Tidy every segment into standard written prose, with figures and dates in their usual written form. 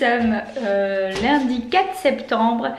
sommes lundi 4 septembre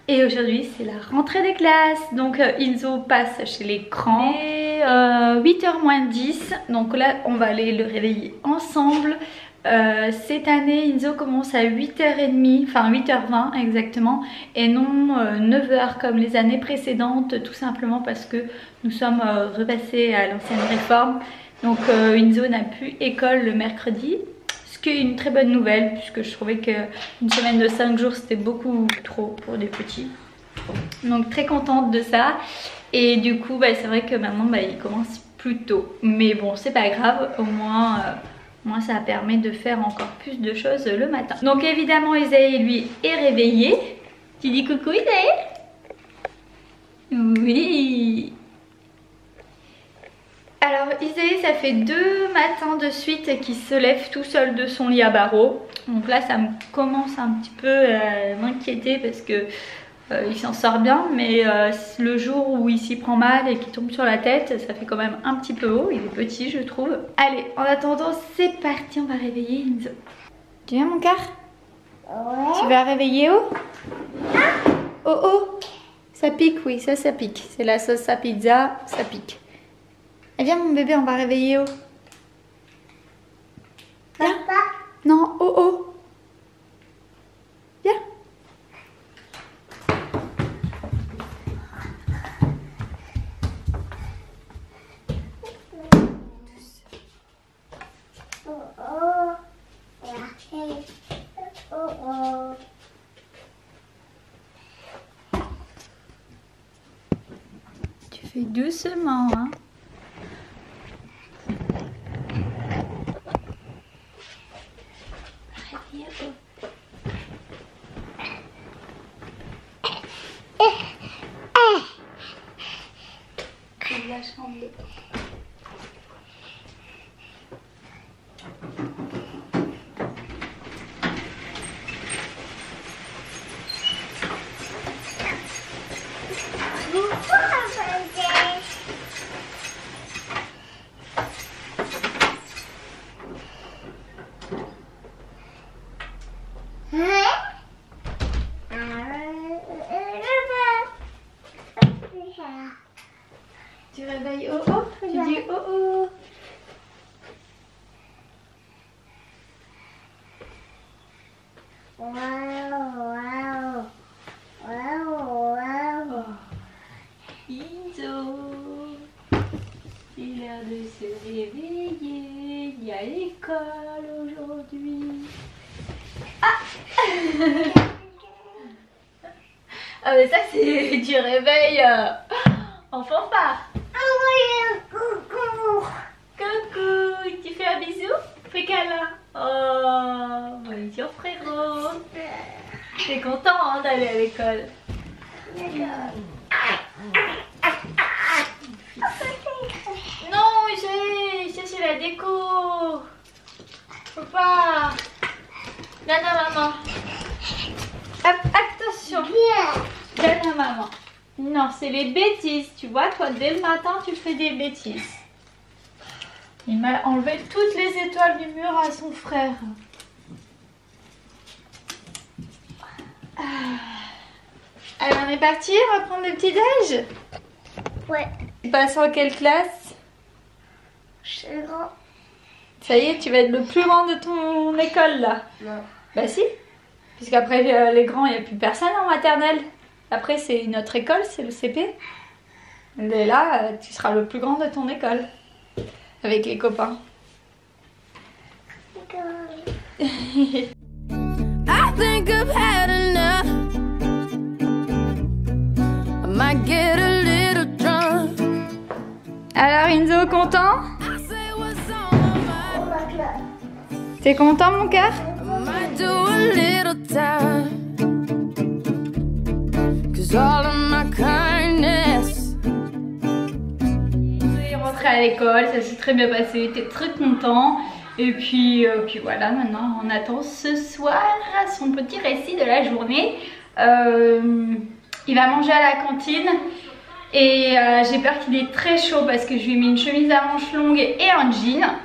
et aujourd'hui c'est la rentrée des classes. Donc Inzo passe chez les grands et 8h moins 10. Donc là on va aller le réveiller ensemble. Cette année Inzo commence à 8h30, enfin 8h20 exactement, et non 9h comme les années précédentes, tout simplement parce que nous sommes repassés à l'ancienne réforme. Donc Inzo n'a plus école le mercredi, ce qui est une très bonne nouvelle puisque je trouvais qu'une semaine de 5 jours c'était beaucoup trop pour des petits. Donc très contente de ça. Et du coup bah, c'est vrai que maintenant bah, il commence plus tôt, mais bon c'est pas grave, au moins ça permet de faire encore plus de choses le matin. Donc évidemment Isaïe lui est réveillé. Tu dis coucou Isaïe? Oui. Alors Isaïe ça fait 2 matins de suite qu'il se lève tout seul de son lit à barreaux. Donc là ça me commence un petit peu à m'inquiéter parce que il s'en sort bien, mais le jour où il s'y prend mal et qu'il tombe sur la tête, ça fait quand même un petit peu haut. Il est petit je trouve. Allez, en attendant c'est parti, on va réveiller Inzo. Tu viens mon cœur? Ouais. Tu vas réveiller Oh? Oh oh. Ça pique, oui, ça pique. C'est la sauce à pizza, ça pique. Eh viens mon bébé, on va réveiller Oh. Viens. Papa. Non, oh oh. Viens. Tu fais doucement, hein. La chambre. Tu réveilles Oh oh, tu dis Oh oh. Wow, wow, wow, wow. Inzo, il est l'heure de se réveiller, il y a l'école aujourd'hui. Ah ah mais ça c'est du réveil en fanfare. Coucou. Coucou, tu fais un bisou? Fais câlin. Oh, bonjour frérot. T'es content hein, d'aller à l'école? Non, ça c'est la déco. Faut pas. Donne à maman. Hop, attention. Donne à maman. Non, c'est les bêtises. Tu vois, toi, dès le matin, tu fais des bêtises. Il m'a enlevé toutes les étoiles du mur à son frère. Allez, on est parti, on va prendre le petit-déj. Ouais. Tu passes en quelle classe? Je suis grand. Ça y est, tu vas être le plus grand de ton école, là. Non. Bah si. Puisqu'après les grands, il n'y a plus personne en maternelle. Après, c'est notre école, c'est le CP. Et là, tu seras le plus grand de ton école. Avec les copains. D'accord. I think I've had enough. I might get a little drunk. Alors Inzo, content? I say what's on my mind. T'es content mon cœur? I might do a little time. 'Cause all of my kindness. Il est rentré à l'école, ça s'est très bien passé, il était très content. Et puis voilà, maintenant on attend ce soir son petit récit de la journée. Il va manger à la cantine et j'ai peur qu'il ait très chaud parce que je lui ai mis une chemise à manches longues et un jean.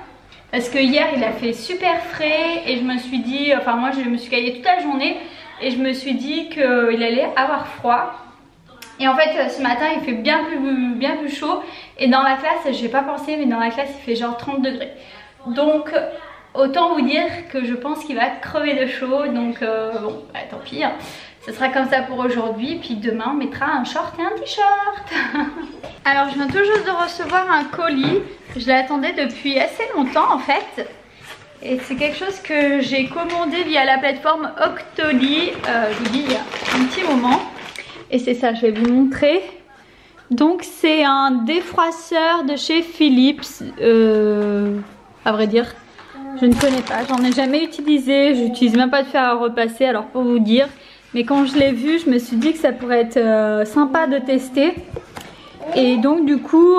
Parce que hier il a fait super frais et je me suis dit, enfin moi je me suis caillée toute la journée et je me suis dit qu'il allait avoir froid. Et en fait ce matin il fait bien plus chaud et dans la classe, j'ai pas pensé, mais dans la classe il fait genre 30 degrés. Donc autant vous dire que je pense qu'il va crever de chaud. Donc bon bah, tant pis hein. Ce sera comme ça pour aujourd'hui, puis demain on mettra un short et un t-shirt. Alors je viens tout juste de recevoir un colis. Je l'attendais depuis assez longtemps en fait. Et c'est quelque chose que j'ai commandé via la plateforme Octoly, je vous dis il y a un petit moment. Et c'est ça, je vais vous montrer. Donc c'est un défroisseur de chez Philips, à vrai dire. Je ne connais pas, j'en ai jamais utilisé, j'utilise même pas de fer à repasser, alors pour vous dire. Mais quand je l'ai vu, je me suis dit que ça pourrait être sympa de tester. Et donc du coup,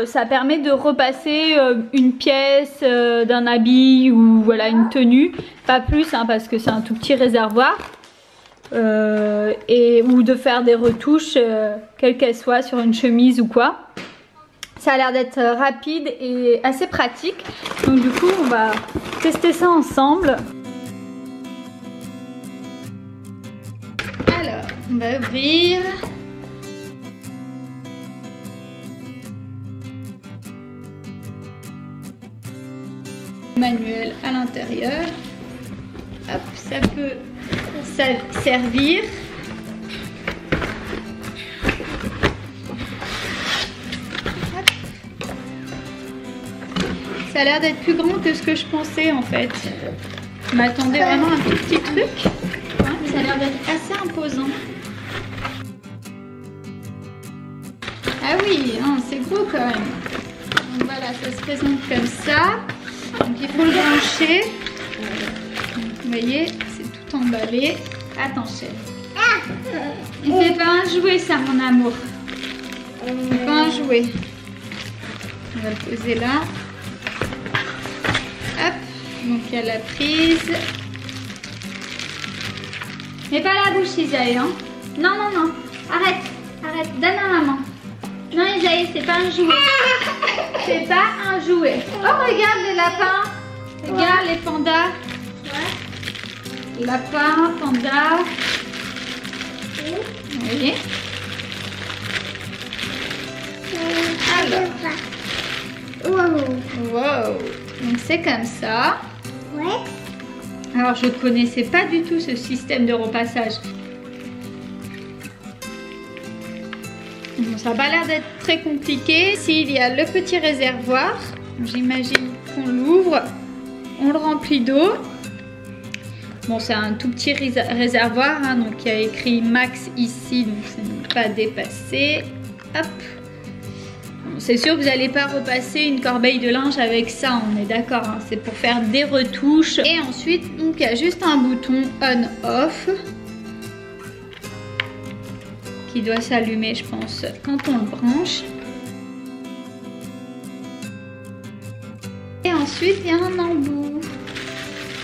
ça permet de repasser une pièce d'un habit ou voilà une tenue. Pas plus hein, parce que c'est un tout petit réservoir. Ou de faire des retouches, quelles qu'elles soient, sur une chemise ou quoi. Ça a l'air d'être rapide et assez pratique. Donc du coup, on va tester ça ensemble. Alors, on va ouvrir. Manuel à l'intérieur. Hop, ça peut servir. Hop. Ça a l'air d'être plus grand que ce que je pensais en fait. Je m'attendais vraiment à un tout petit truc. Ça a l'air d'être assez imposant. Ah oui, c'est gros quand même. Donc voilà, ça se présente comme ça. Donc il faut le brancher. Donc, vous voyez, c'est tout emballé. Attends chérie. Et c'est pas un jouet ça mon amour. C'est pas un jouet. On va le poser là. Hop. Donc il y a la prise. Mais pas la bouche Isaïe hein. Non non non. Arrête. Arrête. Donne à maman. Non Isaïe, c'est pas un jouet. C'est pas un jouet. Oh regarde les lapins. Regarde les pandas. Lapin, panda. Vous voyez. Alors. Wow. Donc c'est comme ça. Ouais. Alors je connaissais pas du tout ce système de repassage. Bon, ça n'a pas l'air d'être très compliqué. S'il y a le petit réservoir, j'imagine qu'on l'ouvre, on le remplit d'eau. Bon, c'est un tout petit réservoir, hein, donc il y a écrit max ici, donc ça ne pas dépasser. Hop. Bon, c'est sûr que vous n'allez pas repasser une corbeille de linge avec ça, on est d'accord, hein, c'est pour faire des retouches. Et ensuite, donc il y a juste un bouton on/off qui doit s'allumer, je pense, quand on le branche. Et ensuite, il y a un embout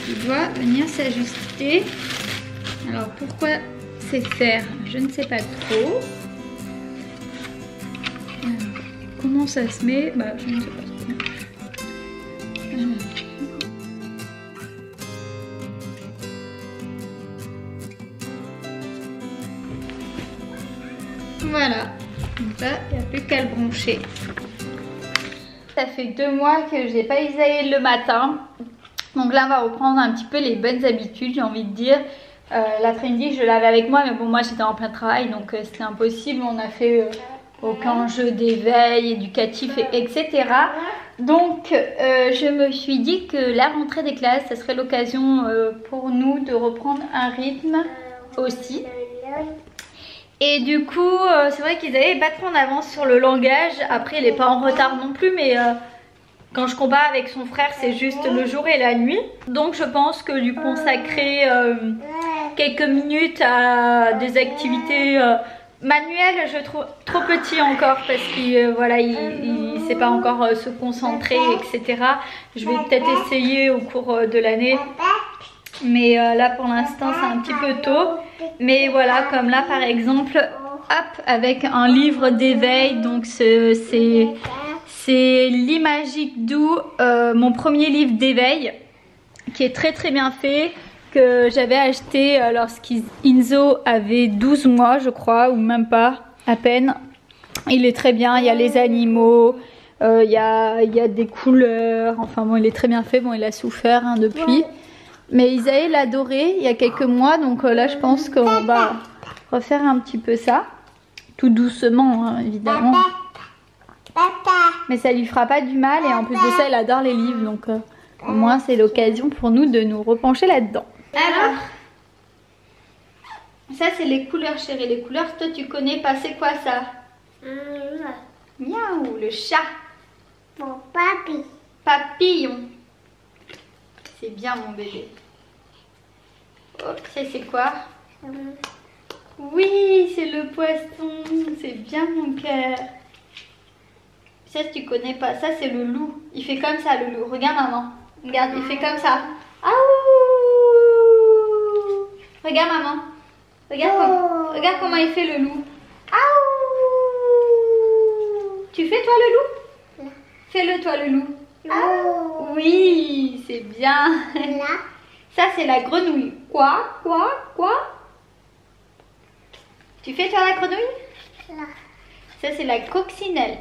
qui doit venir s'ajuster. Alors, pourquoi c'est faire? Je ne sais pas trop. Alors, comment ça se met? Bah, je ne sais pas trop. Voilà, donc là il n'y a plus qu'à le brancher. Ça fait 2 mois que je n'ai pas Isaïe le matin. Donc là on va reprendre un petit peu les bonnes habitudes, j'ai envie de dire. L'après-midi je l'avais avec moi, mais bon moi j'étais en plein travail donc c'était impossible. On a fait aucun jeu d'éveil, éducatif, etc. Donc je me suis dit que la rentrée des classes, ça serait l'occasion pour nous de reprendre un rythme aussi. Et du coup, c'est vrai qu'ils avaient pas trop en avance sur le langage. Après, il n'est pas en retard non plus, mais quand je compare avec son frère, c'est juste le jour et la nuit. Donc je pense que lui consacrer quelques minutes à des activités manuelles, je trouve trop petit encore parce qu'il voilà, il sait pas encore se concentrer, etc. Je vais peut-être essayer au cours de l'année. Mais là pour l'instant c'est un petit peu tôt. Mais voilà, comme là par exemple, hop, avec un livre d'éveil. Donc c'est C'est l'Imagique Doux, mon premier livre d'éveil, qui est très très bien fait, que j'avais acheté lorsqu'Inzo avait 12 mois je crois, ou même pas, à peine. Il est très bien, il y a les animaux, il y a des couleurs, enfin bon il est très bien fait, bon il a souffert hein, depuis. Ouais. Mais Isaïe l'adorait il y a quelques mois, donc là je pense qu'on va refaire un petit peu ça. Tout doucement hein, évidemment. Mais ça lui fera pas du mal et en plus de ça elle adore les livres, donc au moins c'est l'occasion pour nous de nous repencher là-dedans. Alors, ça c'est les couleurs chérie, les couleurs toi tu connais pas, c'est quoi ça? Miaou, le chat. Mon papi. Papillon. C'est bien mon bébé. Oh, ça c'est quoi? Oui, c'est le poisson. C'est bien mon cœur. Ça tu connais pas, ça c'est le loup. Il fait comme ça le loup. Regarde maman. Regarde, il fait comme ça. Aouh. Regarde maman. Regarde comment il fait le loup. Aouh. Tu fais toi le loup? Fais-le toi le loup. Oh. Oui, c'est bien. Là. Ça c'est la grenouille. Quoi? Tu fais toi la grenouille? Là. Ça c'est la coccinelle.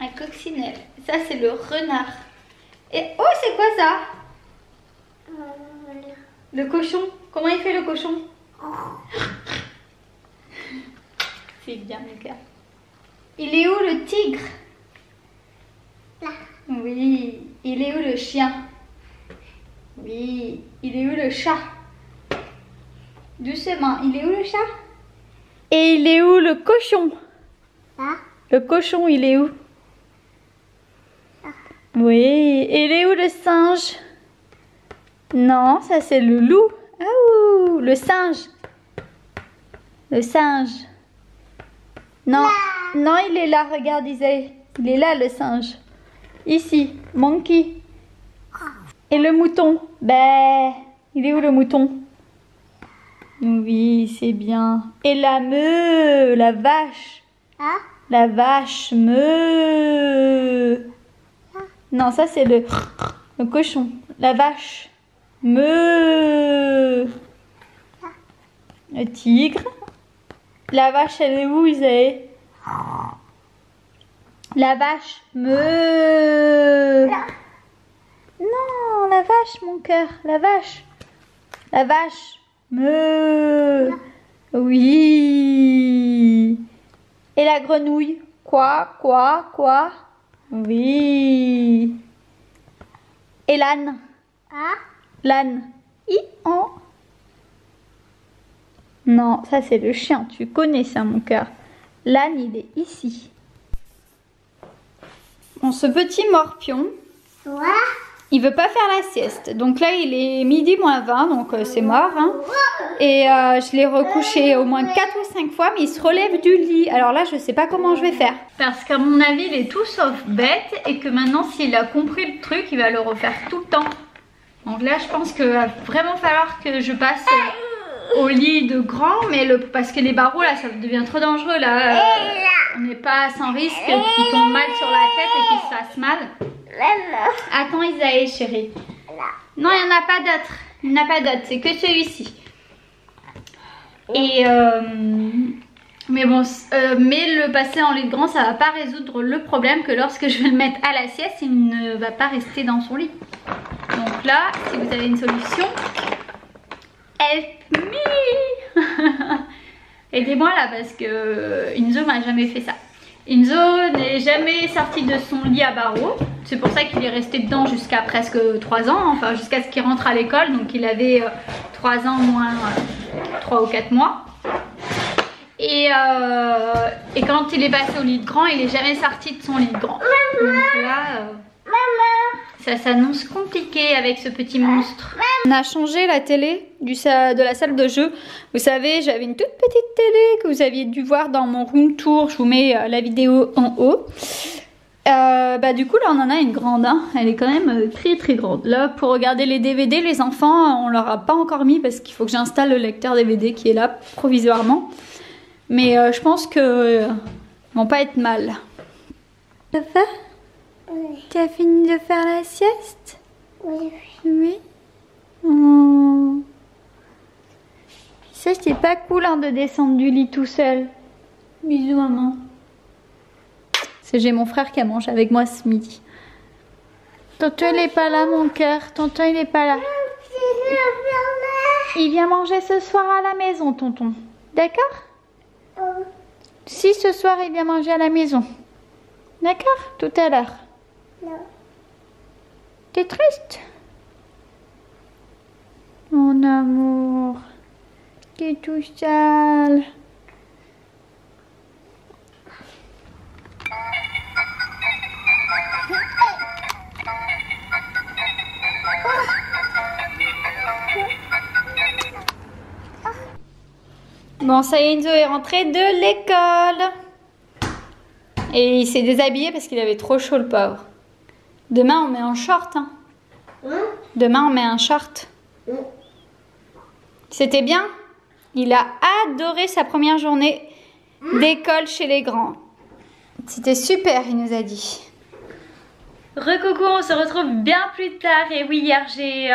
La coccinelle. Ça c'est le renard. Et oh c'est quoi ça? Le cochon. Comment il fait le cochon? C'est bien mon cœur. Il est où le tigre? Là. Oui. Il est où le chien? Oui. Il est où le chat? Doucement. Il est où le chat? Et il est où le cochon? Là. Le cochon, il est où? Oui. Et il est où le singe? Non, ça c'est le loup. Ah ouh, le singe. Le singe. Non, non, il est là, regarde Isaïe. Il est là le singe. Ici, monkey. Et le mouton? Ben, il est où le mouton? Oui, c'est bien. Et la meule, la vache. Là. La vache meule. Non, ça c'est le cochon. La vache meule. Le tigre. La vache, elle est où, Isaïe? La vache meule. Non, la vache, mon cœur. La vache. La vache meule. Oui. Et la grenouille? Quoi? Oui. Et l'âne? Ah. L'âne? I-en. Non, ça c'est le chien. Tu connais ça, mon cœur. L'âne, il est ici. Bon, ce petit morpion, Toi. il veut pas faire la sieste. Donc là, il est midi moins 20, donc c'est mort. Hein. Et je l'ai recouché au moins 4 ou 5 fois, mais il se relève du lit. Alors là, je sais pas comment je vais faire. Parce qu'à mon avis, il est tout sauf bête et que maintenant, s'il a compris le truc, il va le refaire tout le temps. Donc là, je pense qu'il va vraiment falloir que je passe au lit de grand, mais parce que les barreaux là, ça devient trop dangereux là. On n'est pas sans risque qu'il tombe mal sur la tête et qu'il se fasse mal. Attends Isaïe chérie. Non, il n'y en a pas d'autres. Il n'y en a pas d'autres, c'est que celui-ci. Et mais bon, mais le passer en lit de grand, ça va pas résoudre le problème que lorsque je vais le mettre à la sieste, il ne va pas rester dans son lit. Donc là, si vous avez une solution, help me. Aidez-moi là parce que Inzo m'a jamais fait ça. Inzo n'est jamais sorti de son lit à barreaux. C'est pour ça qu'il est resté dedans jusqu'à presque 3 ans, enfin jusqu'à ce qu'il rentre à l'école. Donc il avait 3 ans moins 3 ou 4 mois. Et quand il est passé au lit de grand, il n'est jamais sorti de son lit de grand. Donc là, ça s'annonce compliqué avec ce petit monstre. On a changé la télé de la salle de jeu. Vous savez, j'avais une toute petite télé que vous aviez dû voir dans mon room tour. Je vous mets la vidéo en haut. Du coup là on en a une grande, hein. Elle est quand même très très grande. Là pour regarder les DVD, les enfants on leur a pas encore mis parce qu'il faut que j'installe le lecteur DVD qui est là provisoirement. Mais je pense que ils vont pas être mal. Ça va? Oui. Tu as fini de faire la sieste? Oui. Oui. Oh. Ça, c'est pas cool hein, de descendre du lit tout seul. Bisous, maman. J'ai mon frère qui a mangé avec moi ce midi. Tonton, il est pas là, mon cœur. Tonton, il est pas là. Il vient manger ce soir à la maison, tonton. D'accord? Si, ce soir, il vient manger à la maison. D'accord? Tout à l'heure. Non. T'es triste? Mon amour. T'es tout sale. Bon, ça y est, Enzo est rentré de l'école. Et il s'est déshabillé parce qu'il avait trop chaud, le pauvre. Demain, on met un short. Hein. Demain, on met un short. C'était bien? Il a adoré sa première journée d'école chez les grands. C'était super, il nous a dit. Recoucou, on se retrouve bien plus tard. Et oui, hier, j'ai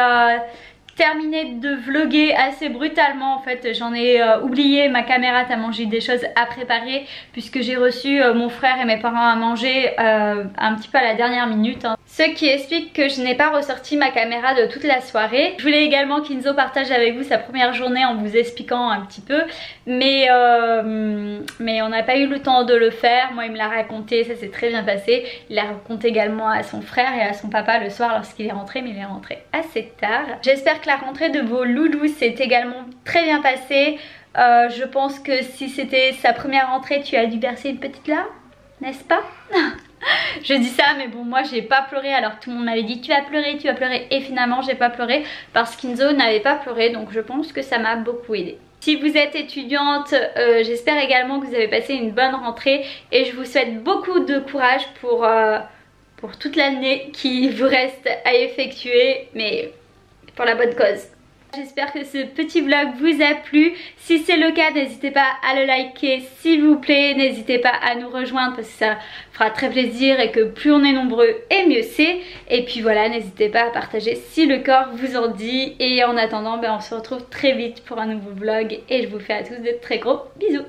terminé de vlogger assez brutalement. En fait, j'en ai oublié ma caméra tellement j'ai des choses à préparer, puisque j'ai reçu mon frère et mes parents à manger un petit peu à la dernière minute. Hein. Ce qui explique que je n'ai pas ressorti ma caméra de toute la soirée. Je voulais également qu'Enzo partage avec vous sa première journée en vous expliquant un petit peu, mais on n'a pas eu le temps de le faire. Moi, il me l'a raconté, ça s'est très bien passé. Il l'a raconté également à son frère et à son papa le soir lorsqu'il est rentré, mais il est rentré assez tard. J'espère que la rentrée de vos loulous s'est également très bien passée. Je pense que si c'était sa première rentrée, tu as dû verser une petite larme, n'est-ce pas? Je dis ça, mais bon, moi j'ai pas pleuré alors que tout le monde m'avait dit tu vas pleurer, et finalement j'ai pas pleuré parce qu'Enzo n'avait pas pleuré, donc je pense que ça m'a beaucoup aidé. Si vous êtes étudiante, j'espère également que vous avez passé une bonne rentrée et je vous souhaite beaucoup de courage pour toute l'année qui vous reste à effectuer, mais pour la bonne cause. J'espère que ce petit vlog vous a plu. Si c'est le cas, n'hésitez pas à le liker s'il vous plaît. N'hésitez pas à nous rejoindre parce que ça fera très plaisir et que plus on est nombreux et mieux c'est. Et puis voilà, n'hésitez pas à partager si le corps vous en dit. Et en attendant, on se retrouve très vite pour un nouveau vlog et je vous fais à tous de très gros bisous.